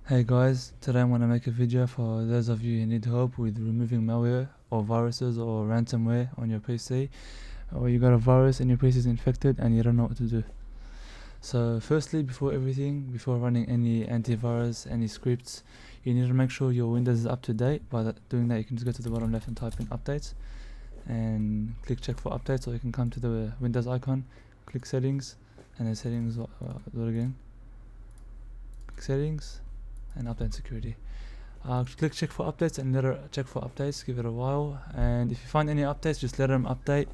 Hey guys, today I'm going to make a video for those of you who need help with removing malware or viruses or ransomware on your PC, or you got a virus and your PC is infected and you don't know what to do. So firstly, before running any antivirus, any scripts, you need to make sure your Windows is up to date. By doing that, you can just go to the bottom left and type in updates and click check for updates, or you can come to the Windows icon, click settings, and then settings, do it again, click settings and update security. Click check for updates and let her check for updates, give it a while, and if you find any updates, just let them update,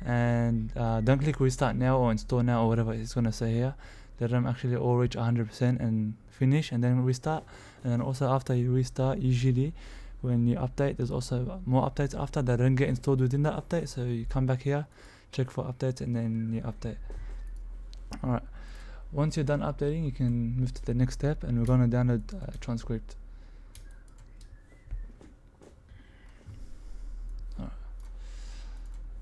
and don't click restart now or install now or whatever it's going to say here. Let them actually all reach 100% and finish, and then restart. And then also after you restart, usually when you update, there's also more updates after that don't get installed within that update, so you come back here, check for updates, and then you update. Alright, once you're done updating, you can move to the next step, and we're going to download transcript.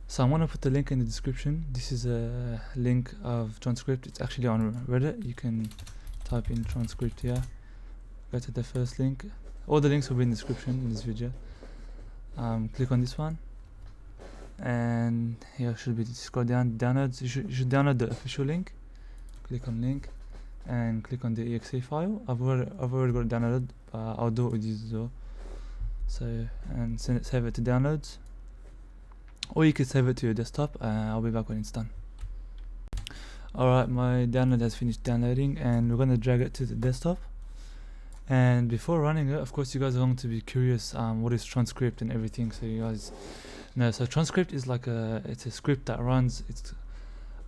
So I'm going to put the link in the description. This is a link of transcript. It's actually on Reddit. You can type in transcript here, go to the first link. All the links will be in the description in this video. Click on this one, and here should be, scroll down, downloads. You should download the official link. Click on link and click on the exe file. I've already got it downloaded, but I'll do it with you as well. So, and save it to downloads, or you could save it to your desktop. I'll be back when it's done. Alright, my download has finished downloading, and we're going to drag it to the desktop. And before running it, of course you guys are going to be curious what is transcript and everything, so you guys know. So transcript is like it's a script that runs, it's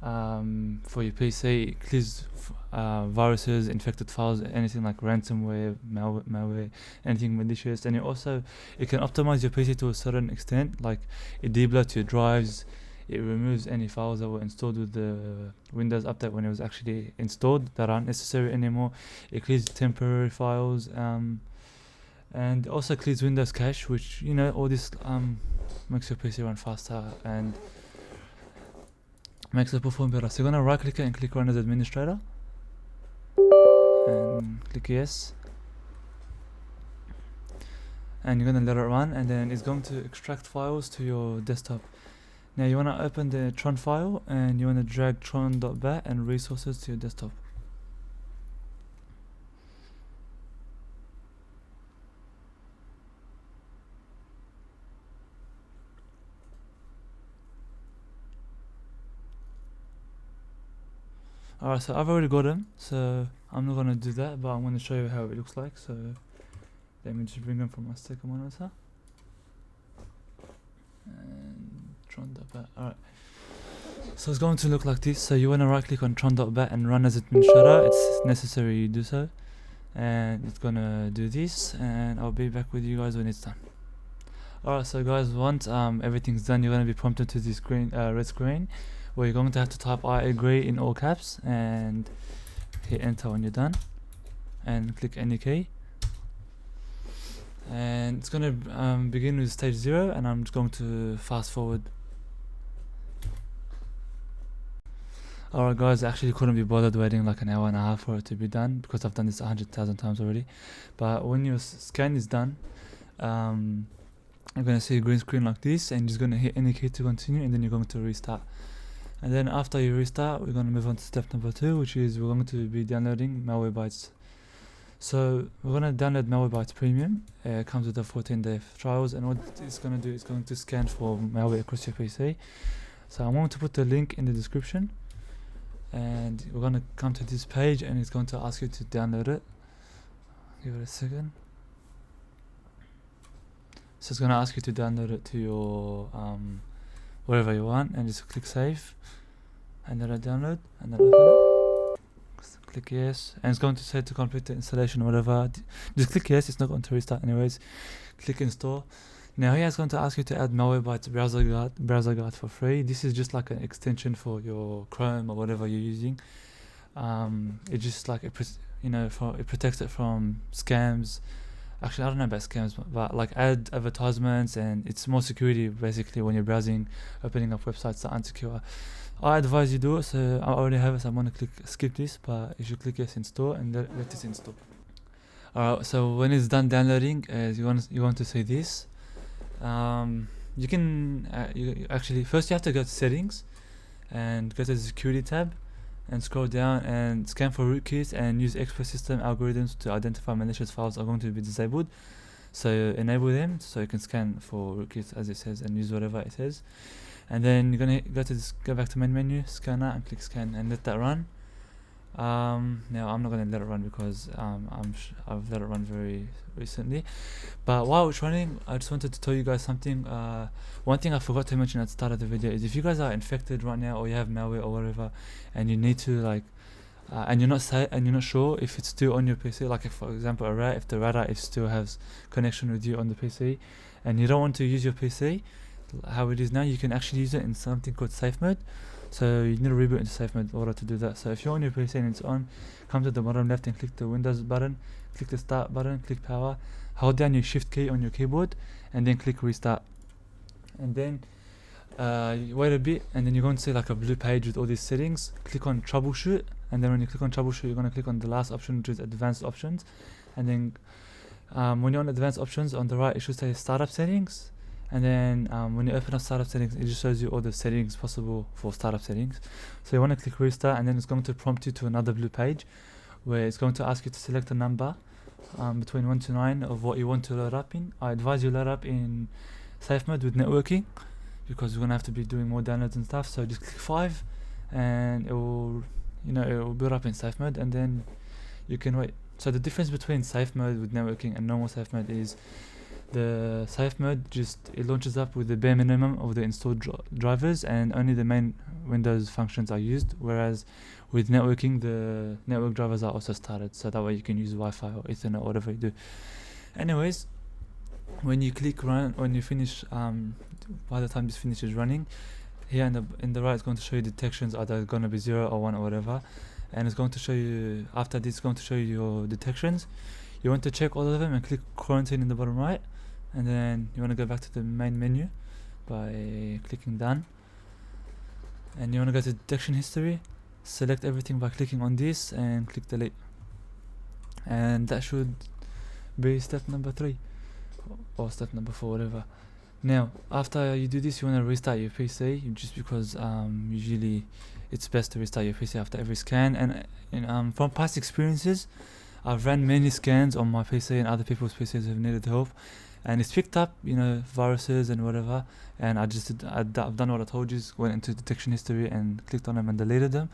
for your PC. It clears viruses, infected files, anything like ransomware, malware, anything malicious. And it can optimize your PC to a certain extent, like it debloats your drives, it removes any files that were installed with the Windows update when it was actually installed that aren't necessary anymore. It clears temporary files, and also clears Windows cache, which, you know, all this makes your PC run faster and makes it perform better. So you're going to right click it and click run as administrator and click yes, and you're going to let it run, and then it's going to extract files to your desktop. Now you want to open the tron file, and you want to drag tron.bat and resources to your desktop. Alright, so I've already got them, so I'm not going to do that, but I'm going to show you how it looks like. So let me just bring them from my second monitor. And tron.bat. Alright, so it's going to look like this. So you want to right click on tron.bat and run as administrator. It's necessary you do so, and it's going to do this, and I'll be back with you guys when it's done. Alright, so guys, once everything's done, you're going to be prompted to this green red screen, where you're going to have to type I agree in all caps and hit enter when you're done, and click any key. And it's going to begin with stage 0, and I'm just going to fast forward. Alright guys, I actually couldn't be bothered waiting like an hour and a half for it to be done, because I've done this 100,000 times already. But when your scan is done, you're going to see a green screen like this, and you're just going to hit any key to continue, and then you're going to restart. And then after you restart, we're going to move on to step number 2, which is we're going to be downloading Malwarebytes. So we're going to download Malwarebytes Premium. It comes with a 14-day trials, and what it's going to do is going to scan for malware across your PC. So I'm going to put the link in the description, and we're going to come to this page, and it's going to ask you to download it. Give it a second. So it's going to ask you to download it to your wherever you want, and just click save, and then download, and then open it. Click yes, and it's going to say to complete the installation or whatever. Just click yes, it's not going to restart anyways. Click install. Now here it's going to ask you to add Malwarebytes browser guard for free. This is just like an extension for your Chrome or whatever you're using. It just like it protects it from scams. Actually, I don't know about scams, but like ad advertisements, and it's more security basically when you're browsing, opening up websites that aren't secure. I advise you do it. So I already have it, so I'm going to skip this, but you should click yes install and let this install. Alright, so when it's done downloading, you want to say this. You can actually first you have to go to settings and go to the security tab and scroll down and scan for rootkits and use expert system algorithms to identify malicious files are going to be disabled. So enable them so you can scan for rootkits as it says and use whatever it says. And then you're gonna go back to main menu, scanner, and click scan and let that run. Now I'm not gonna let it run because I've let it run very recently. But while it's running, I just wanted to tell you guys something. One thing I forgot to mention at the start of the video is if you guys are infected right now or you have malware or whatever, and you need to and you're not sure if it's still on your PC, like if for example if the router still has connection with you on the PC, and you don't want to use your PC how it is now, you can actually use it in something called safe mode. So you need to reboot into safe mode in order to do that. So if you're on your PC and it's on, come to the bottom left and click the Windows button, click the start button, click power, hold down your shift key on your keyboard and then click restart. And then you wait a bit and then you're going to see like a blue page with all these settings. Click on troubleshoot, and then when you click on troubleshoot, you're going to click on the last option, which is advanced options. And then when you're on advanced options, on the right it should say startup settings. And then when you open up startup settings, it just shows you all the settings possible for startup settings. So you want to click restart, and then it's going to prompt you to another blue page where it's going to ask you to select a number between 1 to 9 of what you want to load up in. I advise you load up in safe mode with networking because we're going to have to be doing more downloads and stuff. So just click 5 and it will build up in safe mode, and then you can wait. So the difference between safe mode with networking and normal safe mode is the safe mode it launches up with the bare minimum of the installed drivers and only the main Windows functions are used, whereas with networking the network drivers are also started, so that way you can use Wi-Fi or Ethernet or whatever you do. Anyways, when you click run, when you finish by the time this finishes running, here in the right it's going to show you detections, either going to be 0 or 1 or whatever, and it's going to show you after this, it's going to show you your detections. You want to check all of them and click quarantine in the bottom right, and then you want to go back to the main menu by clicking done, and you want to go to detection history, select everything by clicking on this and click delete, and that should be step number 3 or step number 4, whatever. Now after you do this, you want to restart your PC, just because usually it's best to restart your PC after every scan. And from past experiences, I've ran many scans on my PC and other people's PCs who've needed help, and it's picked up viruses and whatever, and I've done what I told you, went into detection history and clicked on them and deleted them,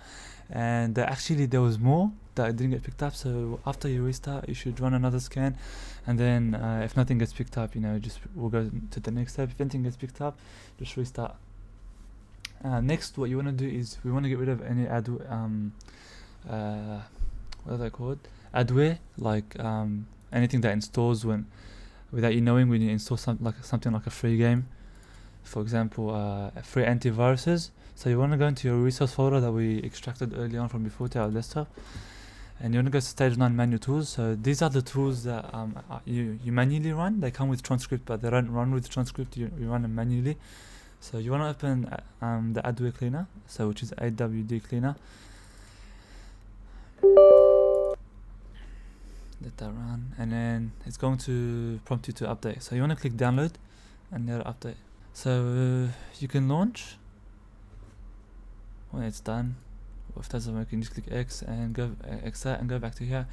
and actually there was more that didn't get picked up. So after you restart, you should run another scan, and then if nothing gets picked up, we'll go to the next step. If anything gets picked up, just restart. Next, what you want to do is we want to get rid of any what are they called? Adware, like anything that installs without you knowing when you install something like a free game, for example free antiviruses. So you want to go into your resource folder that we extracted early on from before to our desktop, and you want to go to stage 9 manual tools. So these are the tools that you manually run. They come with transcript, but they don't run with transcript. You run them manually. So you want to open the adware cleaner, so which is AWD cleaner. Let that run, and then it's going to prompt you to update. So you want to click download and let it update. So you can launch when it's done. If that doesn't work, you can just click X and go exit and go back to here,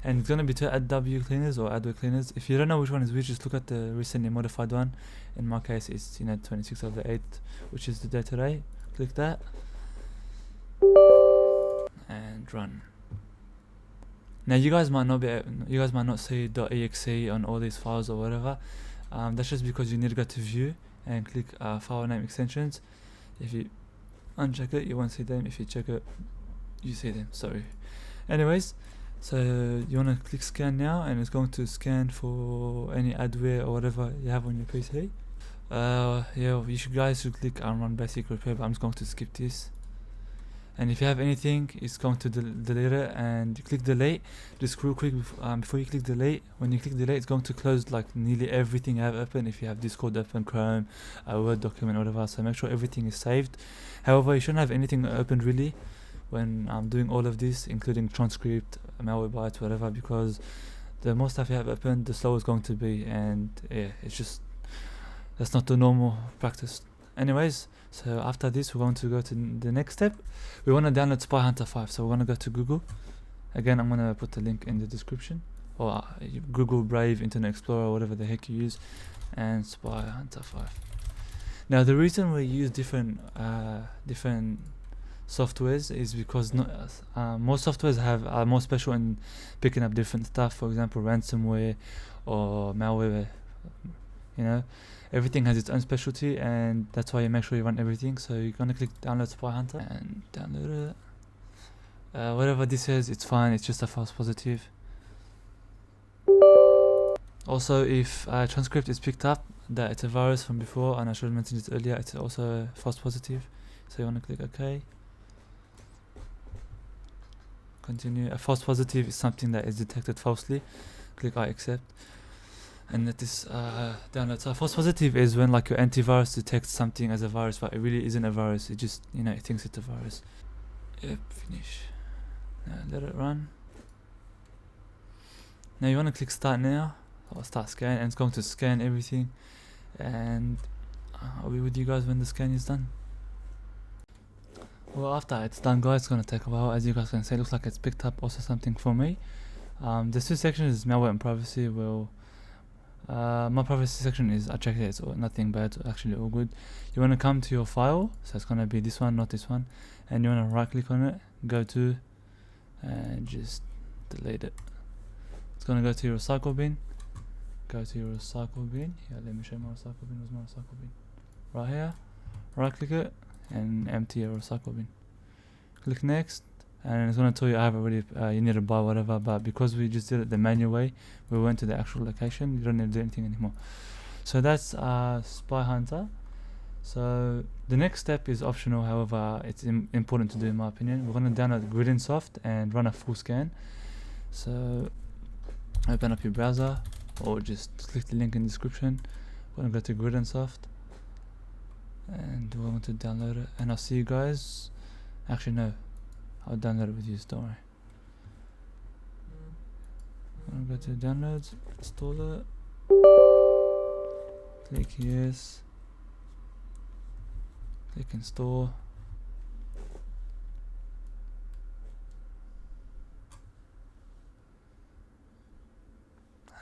and it's going to be to AW cleaners or adware cleaners. If you don't know which one is which, just look at the recently modified one. In my case, it's 26th of the 8th, which is the day today. Click that and run. Now you guys might not see .exe on all these files or whatever. That's just because you need to go to view and click file name extensions. If you uncheck it, you won't see them. If you check it, you see them. Sorry. Anyways, so you want to click scan now, and it's going to scan for any adware or whatever you have on your PC. You guys should click run basic repair, but I'm just going to skip this. And if you have anything, it's going to delete it, and click delete. Just real quick before you click delete, when you click delete, it's going to close like nearly everything you have open. If you have Discord open, Chrome, a Word document, whatever, so make sure everything is saved. However, you shouldn't have anything open really when I'm doing all of this, including transcript, Malwarebytes, whatever, because the more stuff you have open, the slower it's going to be, and yeah, it's just, that's not the normal practice. Anyways, so after this, we're going to go to the next step. We want to download Spy Hunter 5, so we're going to go to Google. Again, I'm going to put the link in the description, or Google, Brave, Internet Explorer, whatever the heck you use, and Spy Hunter 5. Now, the reason we use different softwares is because most softwares are more special in picking up different stuff. For example, ransomware or malware. You know, everything has its own specialty, and that's why you make sure you run everything. So you're gonna click download Spy Hunter and download it. Whatever this is, it's fine. It's just a false positive. Also, if transcript is picked up that it's a virus from before, and I should have mentioned it earlier, it's also a false positive. So you want to click OK. Continue. A false positive is something that is detected falsely. Click I accept. And let this download. So a false positive is when like your antivirus detects something as a virus, but it really isn't a virus. It just, you know, it thinks it's a virus. Yep, finish. Now let it run. Now you want to click start now, or start scan, and it's going to scan everything. And I'll be with you guys when the scan is done. Well, after it's done, guys, it's going to take a while. As you guys can see, it looks like it's picked up also something for me. The two sections is malware and privacy. Well, my privacy section is, I checked it, it's nothing bad, actually all good. You want to come to your file, so it's going to be this one, not this one, and you want to right click on it, go to, and just delete it. It's going to go to your recycle bin. Go to your recycle bin. Yeah, let me show you my recycle bin. Where's my recycle bin? Right here. Right click it and empty your recycle bin. Click next, and it's going to tell you I have already, you need to buy whatever, but because we just did it the manual way, we went to the actual location, you don't need to do anything anymore. So that's Spy Hunter. So the next step is optional, however it's important to do in my opinion. We're going to download Gridinsoft and run a full scan. So open up your browser, or just click the link in the description. We're going to go to Gridinsoft, and we're going to download it, and I'll see you guys. Actually no, I'll download it with you, don't worry. I'm going to go to downloads, install it, click yes, click install,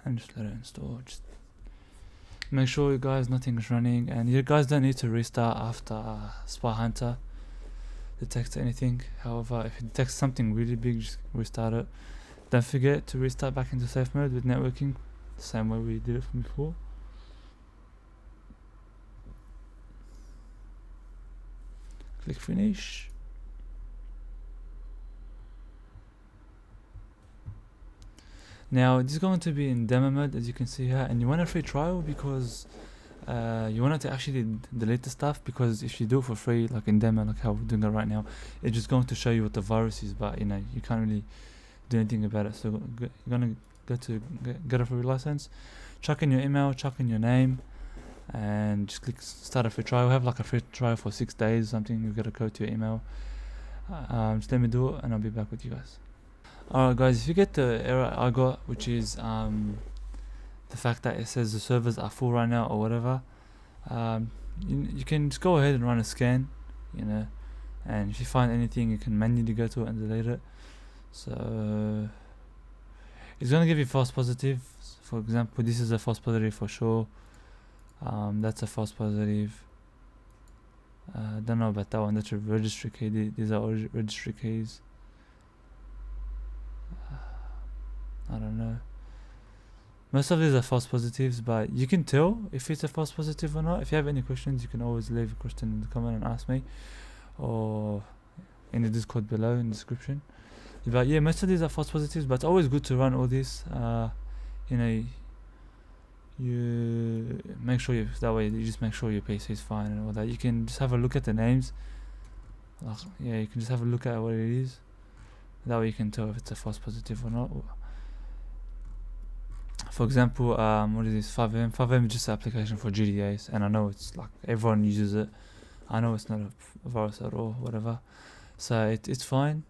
and just let it install. Just make sure you guys nothing is running, and you guys don't need to restart after Spy Hunter detects anything. However, if it detects something really big, just restart it. Don't forget to restart back into safe mode with networking, the same way we did it from before. Click finish. Now this is going to be in demo mode, as you can see here, and you want a free trial because you want it to actually delete the stuff, because if you do it for free, like in demo, like how we're doing it right now, it's just going to show you what the virus is, but you know, you can't really do anything about it. So you're gonna go to get a free license, chuck in your email, chuck in your name, and just click start a free trial. We have like a free trial for 6 days or something. You get a code to your email. Just let me do it and I'll be back with you guys. Alright guys, if you get the error I got, which is the fact that it says the servers are full right now or whatever, you can just go ahead and run a scan, you know, and if you find anything you can manually go to it and delete it. So it's gonna give you false positive. For example, this is a false positive for sure. That's a false positive. Don't know about that one. That's a registry key. These are all registry keys. I don't know. Most of these are false positives, but you can tell if it's a false positive or not. If you have any questions, you can always leave a question in the comment and ask me, or in the Discord below in the description. But yeah, most of these are false positives, but it's always good to run all this. You know, you make sure that way you just make sure your PC is fine and all that. You can just have a look at the names. Yeah, you can just have a look at what it is. That way you can tell if it's a false positive or not. For example, what is this? 5M. 5M is just an application for GDAs, and I know it's like everyone uses it. I know it's not a virus at all, whatever. So it's fine.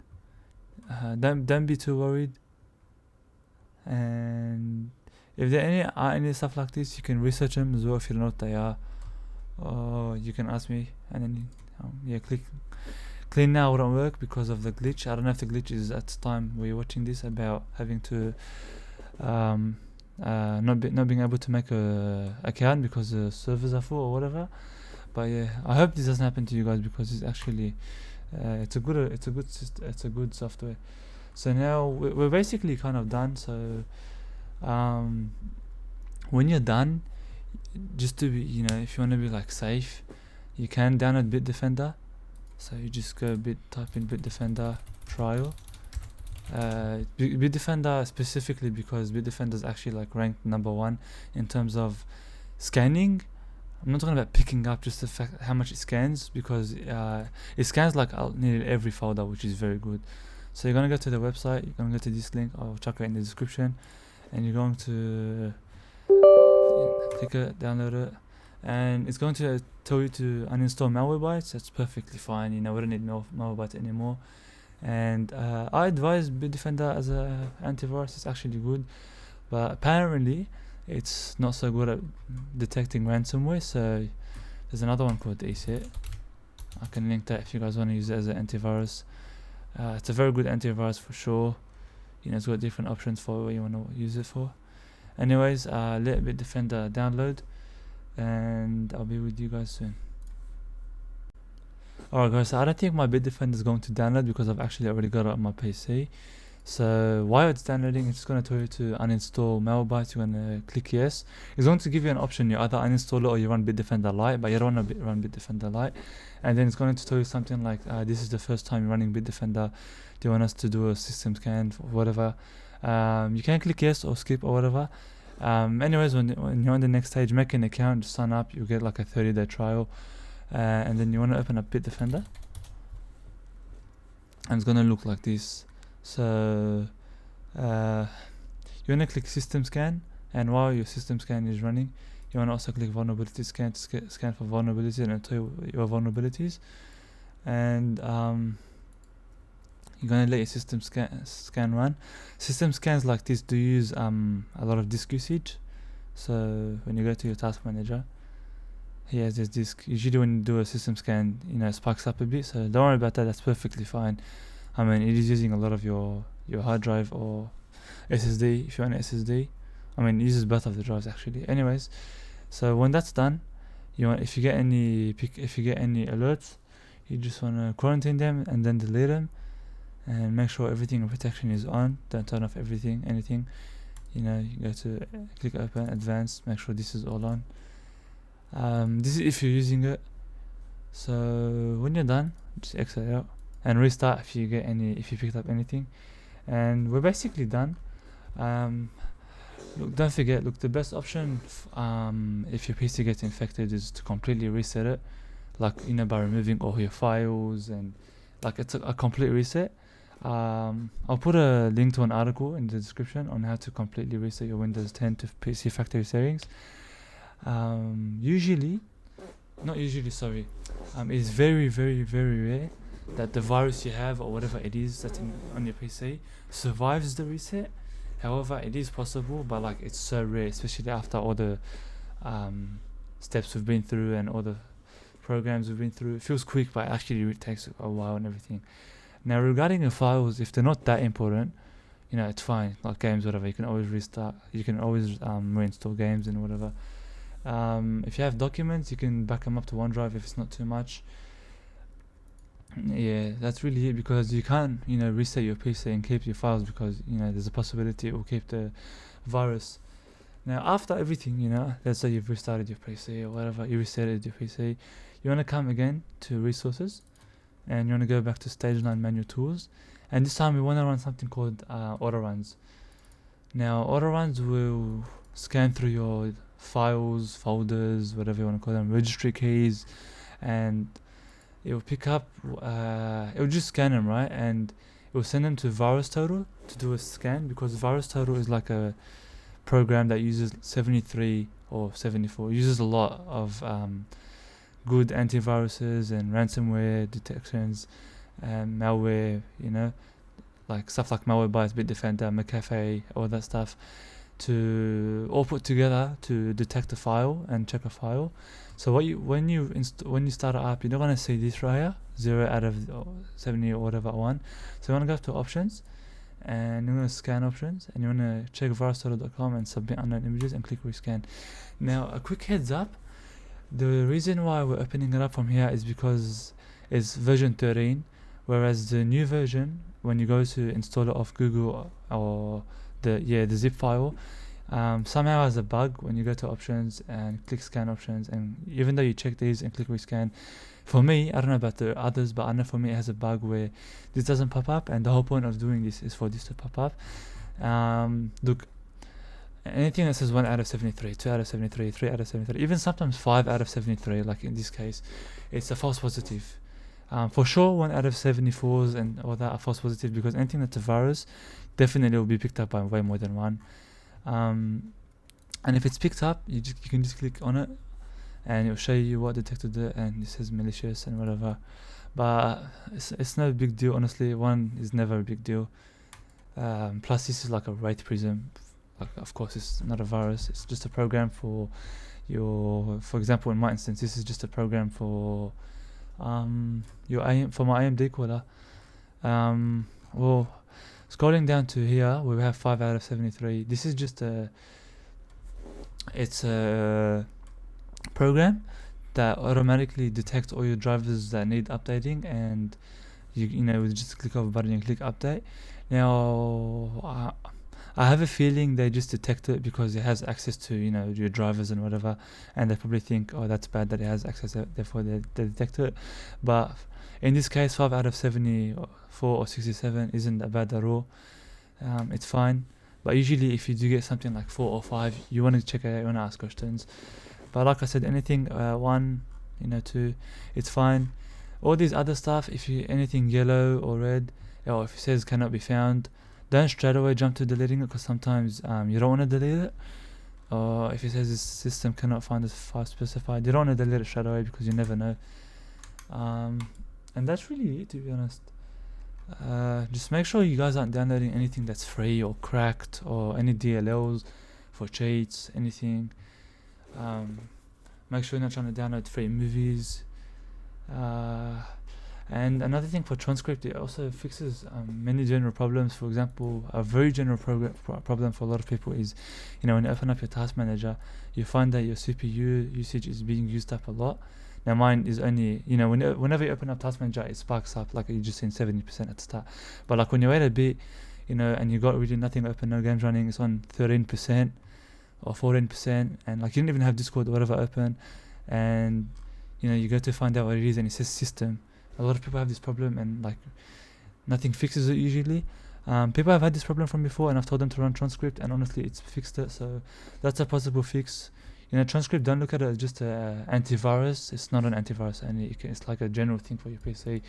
Don't be too worried. And if there are any stuff like this, you can research them as well if you don't know what they are, or you can ask me, and then click clean now wouldn't work because of the glitch. I don't know if the glitch is at the time where you're watching this about having to not being able to make a account because the servers are full or whatever. But yeah, I hope this doesn't happen to you guys because it's actually it's a good software. So now we're basically kind of done. So when you're done, just to be, if you want to be like safe, you can download Bitdefender. So you just type in Bitdefender trial. Bitdefender specifically because Bitdefender is actually like ranked #1 in terms of scanning. I'm not talking about picking up, just the fact how much it scans, because it scans like nearly every folder, which is very good. So you're going to go to the website, you're going to go to this link, I'll chuck it in the description, and you're going to click it, download it, and it's going to tell you to uninstall Malwarebytes. That's perfectly fine, we don't need Malwarebytes anymore. And I advise Bitdefender as an antivirus. It's actually good, but apparently it's not so good at detecting ransomware. So there's another one called ESET. I can link that if you guys want to use it as an antivirus. It's a very good antivirus for sure. It's got different options for what you want to use it for. Anyways, let Bitdefender download, and I'll be with you guys soon. Alright guys, so I don't think my Bitdefender is going to download because I've actually already got it on my PC. So while it's downloading, it's just going to tell you to uninstall Malwarebytes. You're going to click yes. It's going to give you an option. You either uninstall it or you run Bitdefender Lite, but you don't want to run Bitdefender Lite. And then it's going to tell you something like, this is the first time you're running Bitdefender. Do you want us to do a system scan or whatever? You can click yes or skip or whatever. Anyways, when you're on the next stage, make an account, just sign up. You'll get like a 30-day trial. And then you want to open up Bitdefender. And it's going to look like this. So you want to click system scan, and while your system scan is running, you want to also click vulnerability scan to scan for vulnerabilities and tell you your vulnerabilities. And you're going to let your system scan run. System scans like this do use a lot of disk usage. So when you go to your task manager, here's this disk. Usually when you do a system scan, it spikes up a bit, so don't worry about that. That's perfectly fine. It is using a lot of your hard drive or SSD if you're on SSD. It uses both of the drives actually. Anyways, so when that's done, if you get any alerts, you just want to quarantine them and then delete them, and make sure everything in protection is on. Don't turn off anything. You go to click open, advanced, make sure this is all on. This is if you're using it. So when you're done, just exit out and restart if you picked up anything. And we're basically done. Don't forget, the best option if your PC gets infected is to completely reset it, by removing all your files, and it's a complete reset. I'll put a link to an article in the description on how to completely reset your Windows 10 to PC factory settings. It's very, very, very rare that the virus you have or whatever it is that's on your PC survives the reset. However, it is possible, but it's so rare, especially after all the steps we've been through and all the programs we've been through. It feels quick, but actually it takes a while and everything. Now, regarding the files, if they're not that important, it's fine. Like games, whatever, you can always restart. You can always reinstall games and whatever. If you have documents, you can back them up to OneDrive if it's not too much. Yeah, that's really it, because you can't reset your PC and keep your files, because there's a possibility it will keep the virus. Now after everything, let's say you've restarted your PC or whatever, you resetted your PC, you want to come again to resources, and you want to go back to stage 9 manual tools, and this time we want to run something called Autoruns. Now Autoruns will scan through your files, folders, whatever you want to call them, registry keys, and it will pick up, it will just scan them, right? And it will send them to VirusTotal to do a scan, because VirusTotal is like a program that uses 73 or 74, uses a lot of good antiviruses and ransomware detections and malware, like stuff like Malwarebytes, Bitdefender, McAfee, all that stuff. to all put together to detect a file and check a file. So when you start an app, you're not gonna see this right here, 0 out of 70 or whatever 1. So you wanna go up to options, and you wanna scan options, and you wanna check virustotal.com and submit unknown images and click rescan. Now a quick heads up, the reason why we're opening it up from here is because it's version 13, whereas the new version, when you go to install it off Google or the zip file, somehow has a bug when you go to options and click scan options, and even though you check these and click rescan, for me, I don't know about the others, but I know for me it has a bug where this doesn't pop up, and the whole point of doing this is for this to pop up. Look, anything that says 1 out of 73, 2 out of 73, 3 out of 73, even sometimes 5 out of 73, like in this case, it's a false positive. For sure 1 out of 74s and all that are false positive, because anything that's a virus definitely will be picked up by way more than one. And if it's picked up, you can just click on it and it'll show you what detected it, and it says malicious and whatever. But it's no big deal, honestly. 1 is never a big deal. Plus this is like a Wraith Prism. Like, of course it's not a virus, it's just a program for for example in my instance, this is just a program for my AMD caller. Well, scrolling down to here, we have 5 out of 73. This is just it's a program that automatically detects all your drivers that need updating, and you know, with just click of a button and click update. Now I have a feeling they just detect it because it has access to, you know, your drivers and whatever, and they probably think, oh, that's bad that it has access, therefore they detect it. But in this case, 5 out of 74 or 67 isn't that bad at all. It's fine. But usually if you do get something like 4 or 5, you want to check it out, you want to ask questions. But like I said, anything 1, you know, 2, it's fine. All these other stuff, if you anything yellow or red, or if it says cannot be found, don't straight away jump to deleting it, because sometimes you don't want to delete it. Or if it says this system cannot find this file specified, you don't want to delete it straight away because you never know. And that's really it, to be honest. Just make sure you guys aren't downloading anything that's free or cracked, or any DLLs for cheats, anything. Make sure you're not trying to download free movies. And another thing for transcript, it also fixes many general problems. For example, a very general problem for a lot of people is, you know, when you open up your task manager, you find that your CPU usage is being used up a lot. Now mine is only, you know, whenever you open up task manager, it sparks up, like you just seen 70% at the start. But like when you wait a bit, you know, and you got really nothing open, no games running, it's on 13% or 14%, and like you didn't even have Discord or whatever open, and you know, you go to find out what it is and it says system. A lot of people have this problem, and like nothing fixes it usually. People have had this problem from before, and I've told them to run transcript, and honestly it's fixed it. So that's a possible fix. You know, transcript, don't look at it as just an antivirus. It's not an antivirus, and it's like a general thing for your PC. It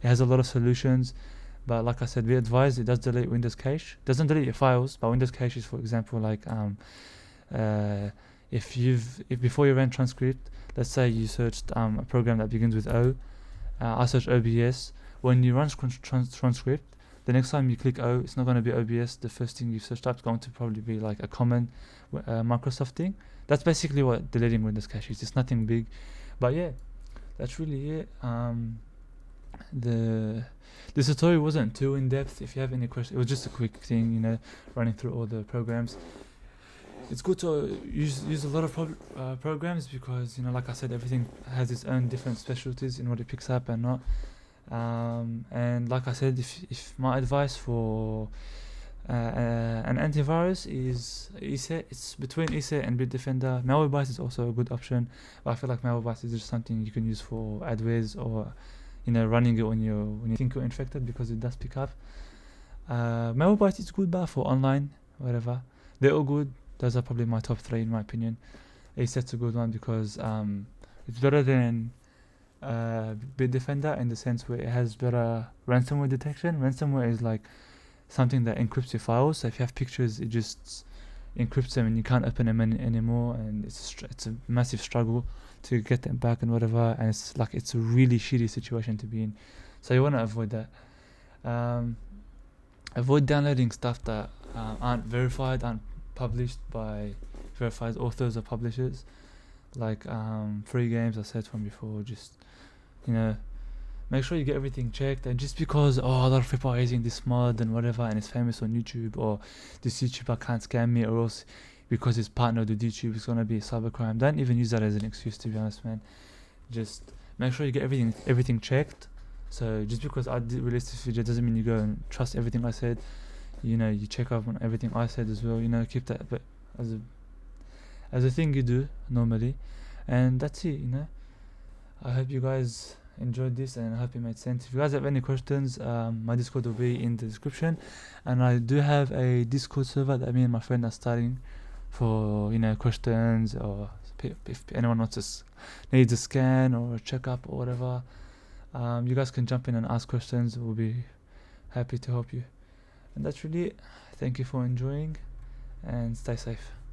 has a lot of solutions, but like I said, we advise it does delete Windows cache. It doesn't delete your files, but Windows cache is, for example, like if before you ran transcript, let's say you searched a program that begins with O. I search OBS. When you run transcript, the next time you click O, it's not going to be OBS. The first thing you searched up is going to probably be like a common Microsoft thing. That's basically what deleting Windows cache is. It's nothing big, but yeah, that's really it. The tutorial wasn't too in depth. If you have any questions, it was just a quick thing, you know, running through all the programs. It's good to use a lot of programs, because, you know, like I said, everything has its own different specialties in what it picks up and not. And like I said, if my advice for an antivirus is ESET, it's between ESET and Bitdefender. Malwarebytes is also a good option, but I feel like Malwarebytes is just something you can use for adwares, or, you know, running it when you think you're infected, because it does pick up. Malwarebytes is good, but for online, whatever, they're all good. Those are probably my top 3 in my opinion. ESET's a good one because it's better than Bitdefender in the sense where it has better ransomware detection. Ransomware is like something that encrypts your files. So if you have pictures, it just encrypts them and you can't open them anymore, and it's a massive struggle to get them back and whatever, and it's a really shitty situation to be in. So you want to avoid that. Avoid downloading stuff that aren't verified, aren't published by verified authors or publishers. Like free games, I said from before, just make sure you get everything checked. And just because a lot of people are using this mod and whatever, and it's famous on YouTube, or this YouTuber can't scam me, or else because it's partnered with YouTube it's gonna be cybercrime, don't even use that as an excuse, to be honest, man. Just make sure you get everything checked. So just because I did release this video doesn't mean you go and trust everything I said. You check up on everything I said as well. Keep that as a thing you do normally. And that's it. I hope you guys enjoyed this, and I hope it made sense. If you guys have any questions, my Discord will be in the description, and I do have a Discord server that me and my friend are starting for questions, or if anyone needs a scan or a checkup or whatever. You guys can jump in and ask questions. We'll be happy to help you. And that's really it. Thank you for enjoying, and stay safe.